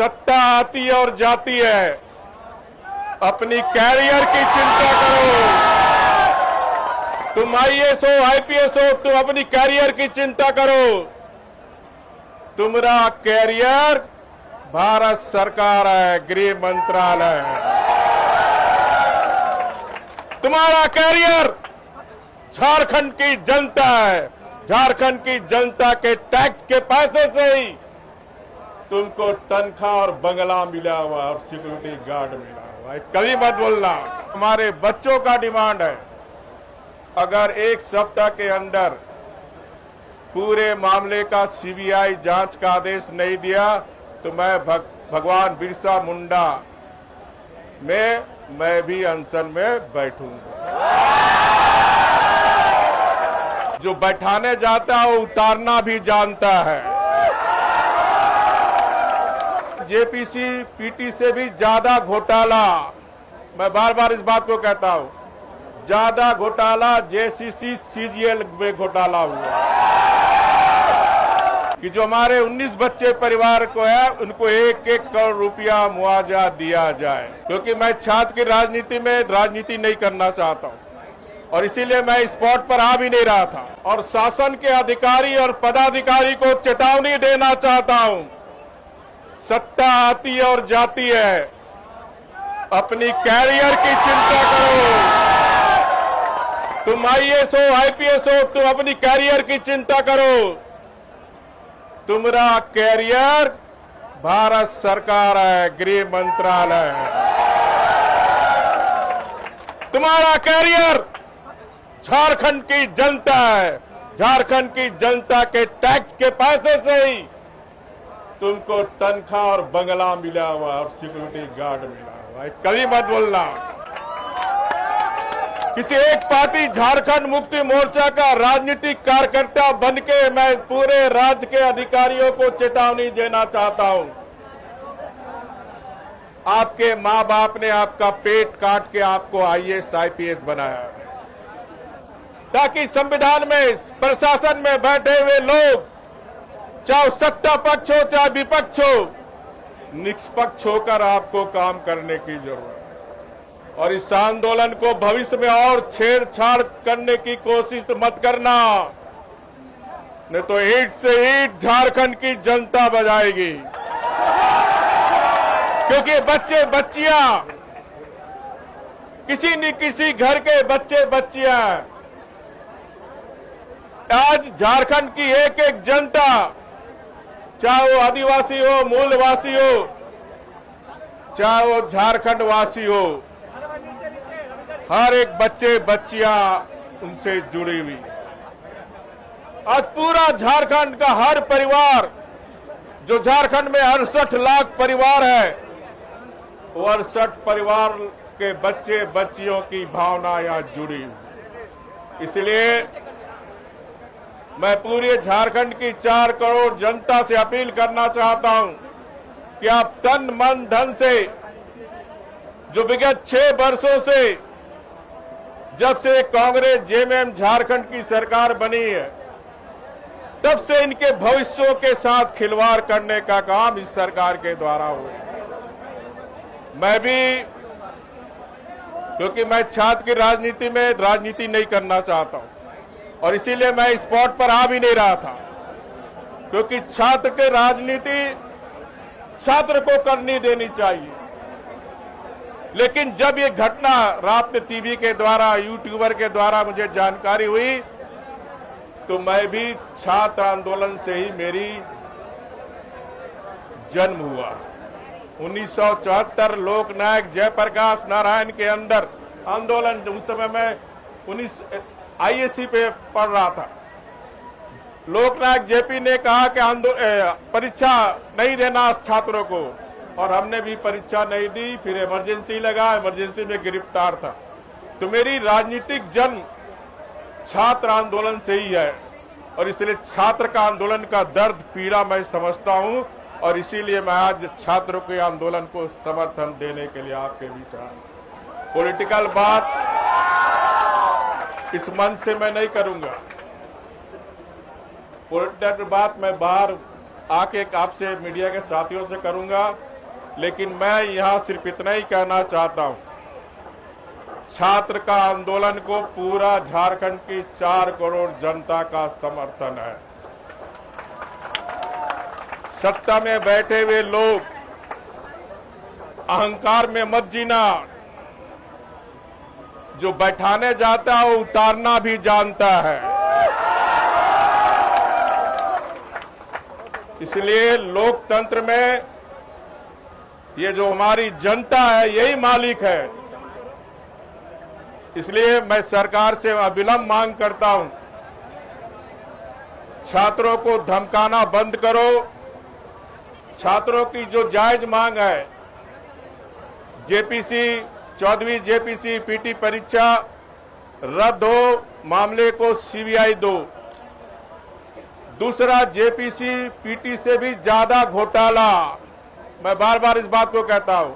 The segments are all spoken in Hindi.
सत्ता आती है और जाती है, अपनी कैरियर की चिंता करो। तुम आईएएस हो, आईपीएस हो, तुम अपनी कैरियर की चिंता करो। तुम्हारा कैरियर भारत सरकार है, गृह मंत्रालय है। तुम्हारा कैरियर झारखंड की जनता है। झारखंड की जनता के टैक्स के पैसे से ही तुमको तनख्वाह और बंगला मिला हुआ और सिक्योरिटी गार्ड मिला हुआ है। कभी मत बोलना। हमारे बच्चों का डिमांड है, अगर एक सप्ताह के अंदर पूरे मामले का सीबीआई जांच का आदेश नहीं दिया तो मैं भगवान बिरसा मुंडा मैं भी अनशन में बैठूंगा। जो बैठाने जाता है वो उतारना भी जानता है। जेपीसी पीटी से भी ज्यादा घोटाला, मैं बार बार इस बात को कहता हूं, ज्यादा घोटाला जेसीसी सीजीएल में घोटाला हुआ कि जो हमारे 19 बच्चे परिवार को है उनको 1-1 करोड़ रुपया मुआवजा दिया जाए, क्योंकि मैं छात्र की राजनीति में राजनीति नहीं करना चाहता हूं और इसीलिए मैं स्पॉट पर आ भी नहीं रहा था। और शासन के अधिकारी और पदाधिकारी को चेतावनी देना चाहता हूं, सत्ता आती है और जाती है, अपनी कैरियर की चिंता करो। तुम आईएएस हो, आईपीएस हो, तुम अपनी कैरियर की चिंता करो। तुम्हारा कैरियर भारत सरकार है, गृह मंत्रालय है। तुम्हारा कैरियर झारखंड की जनता है। झारखंड की जनता के टैक्स के पैसे से ही तुमको तनख्वाह और बंगला मिला हुआ और सिक्योरिटी गार्ड मिला हुआ है। कभी मत बोलना। किसी एक पार्टी झारखंड मुक्ति मोर्चा का राजनीतिक कार्यकर्ता बनके मैं पूरे राज्य के अधिकारियों को चेतावनी देना चाहता हूं। आपके मां बाप ने आपका पेट काट के आपको आईएएस आईपीएस बनाया ताकि संविधान में, प्रशासन में बैठे हुए लोग, चाहे सत्ता पक्ष हो चाहे विपक्ष हो, निष्पक्ष होकर आपको काम करने की जरूरत है। और इस आंदोलन को भविष्य में और छेड़छाड़ करने की कोशिश मत करना, नहीं तो ईंट से ईंट झारखंड की जनता बजाएगी। क्योंकि बच्चे बच्चियां, किसी न किसी घर के बच्चे बच्चियां, आज झारखंड की एक एक जनता, चाहे वो आदिवासी हो, मूलवासी हो, चाहे वो झारखंड वासी हो, हर एक बच्चे बच्चियां उनसे जुड़ी हुई। आज पूरा झारखंड का हर परिवार, जो झारखंड में 68 लाख परिवार है, वो 68 परिवार के बच्चे बच्चियों की भावना यहां जुड़ी हुई। इसलिए मैं पूरे झारखंड की 4 करोड़ जनता से अपील करना चाहता हूं कि आप तन मन धन से, जो विगत 6 वर्षों से, जब से कांग्रेस जेएमएम झारखंड की सरकार बनी है, तब से इनके भविष्यों के साथ खिलवाड़ करने का काम इस सरकार के द्वारा हुआ। मैं भी, क्योंकि मैं छात्र की राजनीति में राजनीति नहीं करना चाहता हूं और इसीलिए मैं स्पॉट पर आ भी नहीं रहा था, क्योंकि छात्र की राजनीति छात्र को करनी देनी चाहिए। लेकिन जब ये घटना रात में टीवी के द्वारा, यूट्यूबर के द्वारा मुझे जानकारी हुई, तो मैं भी छात्र आंदोलन से ही मेरी जन्म हुआ। 1974 लोकनायक जयप्रकाश नारायण के अंदर आंदोलन, उस समय मैं आईएससी पे पढ़ रहा था। लोकनायक जेपी ने कहा कि परीक्षा नहीं देना छात्रों को, और हमने भी परीक्षा नहीं दी। फिर इमरजेंसी लगा, इमरजेंसी में गिरफ्तार था। तो मेरी राजनीतिक जन्म छात्र आंदोलन से ही है और इसलिए छात्र का आंदोलन का दर्द, पीड़ा मैं समझता हूं और इसीलिए मैं आज छात्रों के आंदोलन को समर्थन देने के लिए आपके बीच आया। पॉलिटिकल बात इस मंच से मैं नहीं करूंगा। पॉलिटिकल बात मैं बाहर आके आपसे, मीडिया के साथियों से करूंगा। लेकिन मैं यहां सिर्फ इतना ही कहना चाहता हूं, छात्र का आंदोलन को पूरा झारखंड की 4 करोड़ जनता का समर्थन है। सत्ता में बैठे हुए लोग अहंकार में मत जीना, जो बैठाने जाता है वो उतारना भी जानता है। इसलिए लोकतंत्र में ये जो हमारी जनता है यही मालिक है। इसलिए मैं सरकार से अविलंब मांग करता हूं, छात्रों को धमकाना बंद करो। छात्रों की जो जायज मांग है, जेपीसी 14वीं जेपीसी पीटी परीक्षा रद्द हो, मामले को सीबीआई दो। दूसरा, जेपीसी पीटी से भी ज्यादा घोटाला, मैं बार बार इस बात को कहता हूं,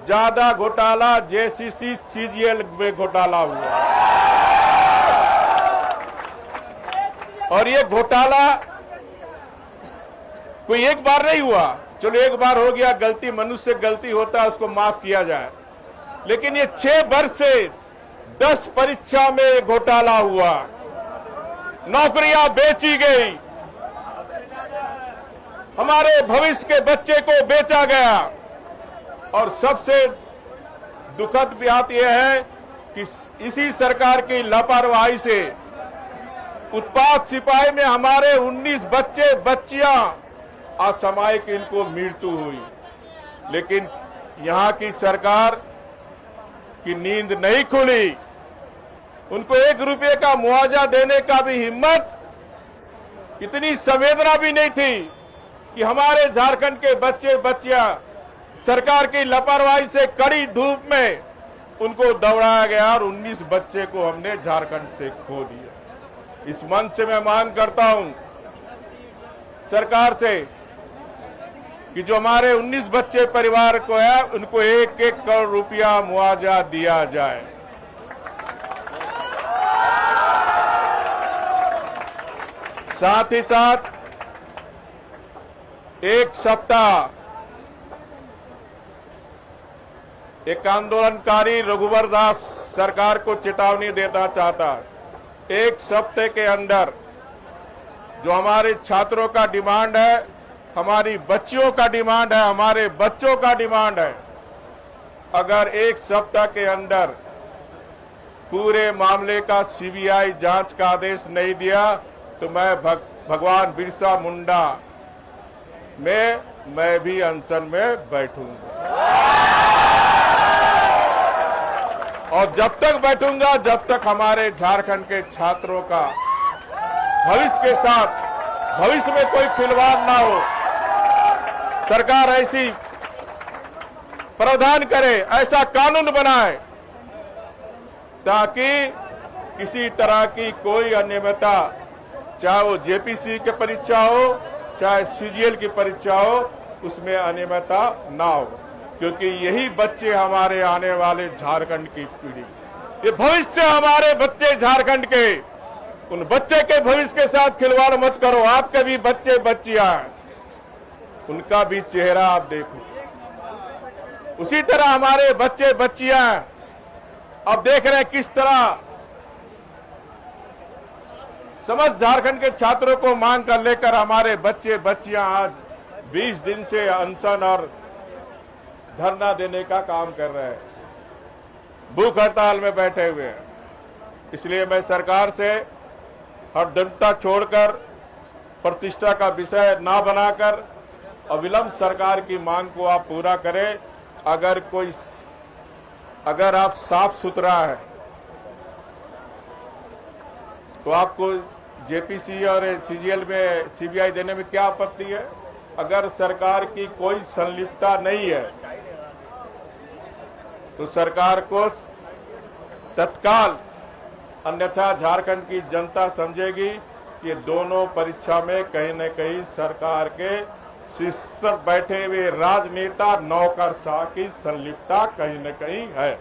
ज्यादा घोटाला जेसीसी सीजीएल में घोटाला हुआ। और ये घोटाला कोई एक बार नहीं हुआ, चलो एक बार हो गया, गलती, मनुष्य गलती होता है, उसको माफ किया जाए। लेकिन ये 6 वर्ष से 10 परीक्षा में घोटाला हुआ, नौकरियां बेची गई, हमारे भविष्य के बच्चे को बेचा गया। और सबसे दुखद बात यह है कि इसी सरकार की लापरवाही से उत्पाद सिपाही में हमारे 19 बच्चे बच्चियां असामयिक इनको मृत्यु हुई। लेकिन यहां की सरकार की नींद नहीं खुली, उनको 1 रुपये का मुआवजा देने का भी हिम्मत, इतनी संवेदना भी नहीं थी कि हमारे झारखंड के बच्चे बच्चियां सरकार की लापरवाही से कड़ी धूप में उनको दौड़ाया गया और 19 बच्चे को हमने झारखंड से खो दिया। इस मंच से मैं मांग करता हूं सरकार से कि जो हमारे 19 बच्चे परिवार को है, उनको 1-1 करोड़ रुपया मुआवजा दिया जाए। साथ ही साथ एक सप्ताह एक आंदोलनकारी रघुवर दास सरकार को चेतावनी देना चाहता, 1 सप्ताह के अंदर जो हमारे छात्रों का डिमांड है, हमारी बच्चियों का डिमांड है, हमारे बच्चों का डिमांड है, अगर 1 सप्ताह के अंदर पूरे मामले का सीबीआई जांच का आदेश नहीं दिया तो मैं भगवान बिरसा मुंडा में मैं भी अनशन में बैठूंगा। और जब तक बैठूंगा, जब तक हमारे झारखंड के छात्रों का भविष्य के साथ भविष्य में कोई खिलवाड़ ना हो, सरकार ऐसी प्रावधान करे, ऐसा कानून बनाए ताकि किसी तरह की कोई अनियमितता, चाहे वो जेपीसी की परीक्षा हो चाहे सीजीएल की परीक्षा हो, उसमें अनियमितता ना हो, क्योंकि यही बच्चे हमारे आने वाले झारखंड की पीढ़ी, ये भविष्य हमारे बच्चे झारखंड के, उन बच्चे के भविष्य के साथ खिलवाड़ मत करो। आपके भी बच्चे बच्चियां हैं, उनका भी चेहरा आप देखो। उसी तरह हमारे बच्चे बच्चियां अब देख रहे हैं किस तरह समस्त झारखंड के छात्रों को मांग कर लेकर हमारे बच्चे बच्चियां आज 20 दिन से अनशन और धरना देने का काम कर रहे हैं, भूख हड़ताल में बैठे हुए हैं। इसलिए मैं सरकार से हरदमता छोड़कर, प्रतिष्ठा का विषय ना बनाकर अविलंब सरकार की मांग को आप पूरा करें। अगर आप साफ सुथरा है तो आपको जेपीसी और सीजीएल में सीबीआई देने में क्या आपत्ति है। अगर सरकार की कोई संलिप्तता नहीं है तो सरकार को तत्काल, अन्यथा झारखंड की जनता समझेगी कि दोनों परीक्षा में कहीं न कहीं सरकार के शीर्ष पर बैठे हुए राजनेता नौकरशाह की संलिप्तता कहीं न कहीं है।